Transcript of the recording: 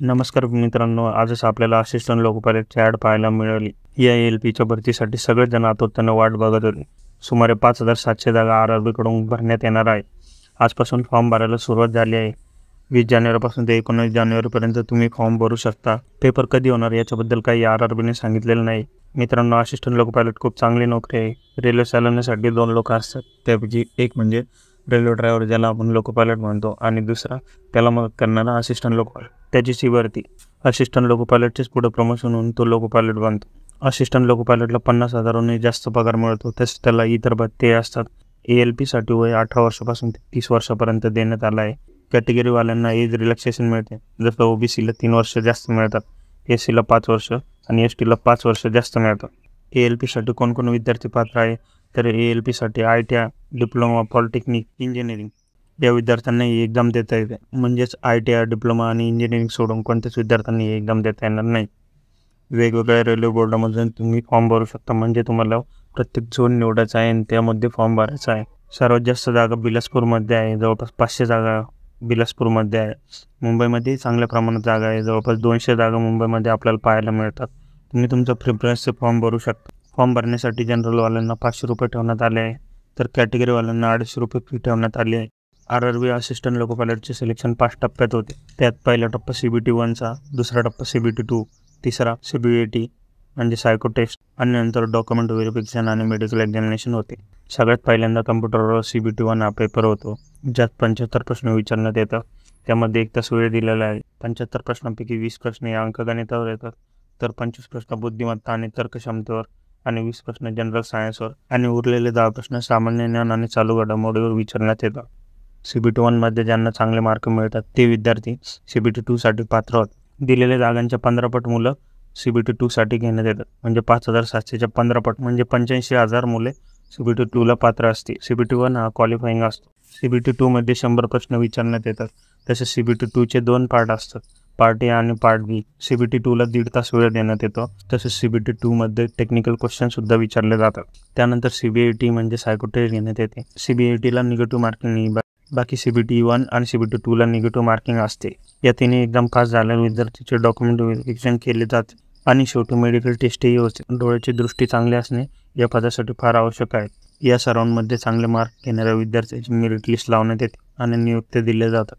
नमस्कार मित्रांनो, आजच आपल्याला असिस्टंट लोको पायलटची ॲड पाहायला मिळाली। या एल-पीच्या भरतीसाठी सगळेच जण आतुरतेने वाट बघत होते। सुमारे 5700 जागा आर-आर-बीकडून भरण्यात येणार आहे। आजपासून फॉर्म भरायला सुरुवात झाली आहे। 20 जानेवारीपासून ते 19 जानेवारीपर्यंत तुम्ही फॉर्म भरू शकता। पेपर कधी होणार याच्याबद्दल काही आर-आर-बीने सांगितलेलं नाही। मित्रांनो, असिस्टंट लोको पायलट खूप चांगली नोकरी आहे। रेल्वे चालवण्यासाठी 2 लोक असतात, त्यापैकी एक म्हणजे रेल्वे ड्रायव्हर ज्याला आपण लोको पायलट म्हणतो, आणि दुसरा त्याला मदत करणारा असिस्टंट लोको पायलट। त्याची भरती असिस्टंट लोको पायलटचेच पुढे प्रमोशन होऊन तो लोको पायलट बनतो। असिस्टंट लोको पायलटला 50,000हूनही जास्त पगार मिळतो। तसेच त्याला इतर भत्ते असतात। ALP-साठी वय 18 वर्षापासून ते 30 वर्षापर्यंत देण्यात आलं आहे। कॅटेगरीवाल्यांना एज रिलॅक्सेशन मिळते, जसं OBC-ला 3 वर्ष जास्त मिळतात, SC-ला 5 वर्ष आणि ST-ला 5 वर्ष जास्त मिळतात। ALP-साठी कोण विद्यार्थी पात्र आहे, तर ALP-साठी ITI, डिप्लोमा, पॉलिटेक्निक, इंजिनिअरिंग या विद्यार्थ्यांना ही एक्झाम देता येते। म्हणजेच ITI, डिप्लोमा आणि इंजिनिअरिंग सोडून कोणत्याच विद्यार्थ्यांनी ही एक्झाम देता येणार नाही। वेगवेगळ्या रेल्वे बोर्डामधून तुम्ही फॉर्म भरू शकता, म्हणजे तुम्हाला प्रत्येक झोन निवडायचा आहे आणि त्यामध्ये फॉर्म भरायचा आहे। सर्वात जास्त जागा बिलासपूरमध्ये आहे, जवळपास 500 जागा बिलासपूरमध्ये आहे। मुंबईमध्येही चांगल्या प्रमाणात जागा आहे, जवळपास 200 जागा मुंबईमध्ये आपल्याला पाहायला मिळतात। तुम्ही तुमचा प्रिफरन्सचे फॉर्म भरू शकता। फॉर्म भरण्यासाठी जनरलवाल्यांना 500 रुपये ठेवण्यात आले आहे, तर कॅटेगरीवाल्यांना 250 रुपये फी ठेवण्यात आली आहे। आर-आर-बी असिस्टंट लोको पायलटचे सिलेक्शन 5 टप्प्यात होते। त्यात पहिला टप्पा CBT-1चा, दुसरा टप्पा CBT-2, तिसरा CBAT म्हणजे सायको टेस्ट, आणि नंतर डॉक्युमेंट व्हेरिफिकेशन आणि मेडिकल एक्झामिनेशन होते। सगळ्यात पहिल्यांदा कम्प्युटरवर CBT-1 हा पेपर होतो, ज्यात 75 प्रश्न विचारण्यात येतात। त्यामध्ये 1 तास वेळ दिलेला आहे। 75 प्रश्नांपैकी 20 प्रश्न या अंकगणितावर येतात, तर 25 प्रश्न बुद्धिमत्ता आणि तर्कक्षमतेवर, आणि 20 प्रश्न जनरल सायन्सवर, आणि उरलेले 10 प्रश्न सामान्य ज्ञान आणि चालू घडामोडीवर विचारण्यात येतात। CBT-1मध्ये ज्यांना चांगले मार्क मिळतात ते विद्यार्थी CBT-2साठी पात्र होतात। दिलेल्या जागांच्या 15 पट मुलं CBT-2साठी घेण्यात येतात, म्हणजे 5700च्या 15 पट म्हणजे 85,000 मुले CBT-2ला पात्र असतील। CBT-1 हा क्वालिफाईंग असतो। CBT-2मध्ये 100 प्रश्न विचारण्यात येतात। तसेच CBT-2चे 2 पार्ट असतात, पार्ट A आणि पार्ट B। CBT-2ला 1.5 तास वेळ देण्यात येतो। तसेच CBT-2मध्ये टेक्निकल क्वेश्चन सुद्धा विचारले जातात। त्यानंतर CBAT म्हणजे सायको टेस्ट घेण्यात येते। CBAT-ला निगेटिव्ह मार्किंग नाही, बाकी CBT-1 आणि CBT-2ला निगेटिव्ह मार्किंग असते। या तिन्ही एक्झाम पास झालेल्या विद्यार्थ्यांचे डॉक्युमेंट व्हेरिफिकेशन केले जाते, आणि शेवटी मेडिकल टेस्टही होते। डोळ्याची दृष्टी चांगली असणे या पदासाठी फार आवश्यक आहे। या सर्वांमध्ये चांगले मार्क घेणाऱ्या विद्यार्थ्यांची मेरिट लिस्ट लावण्यात येते आणि नियुक्त्या दिल्या जातात।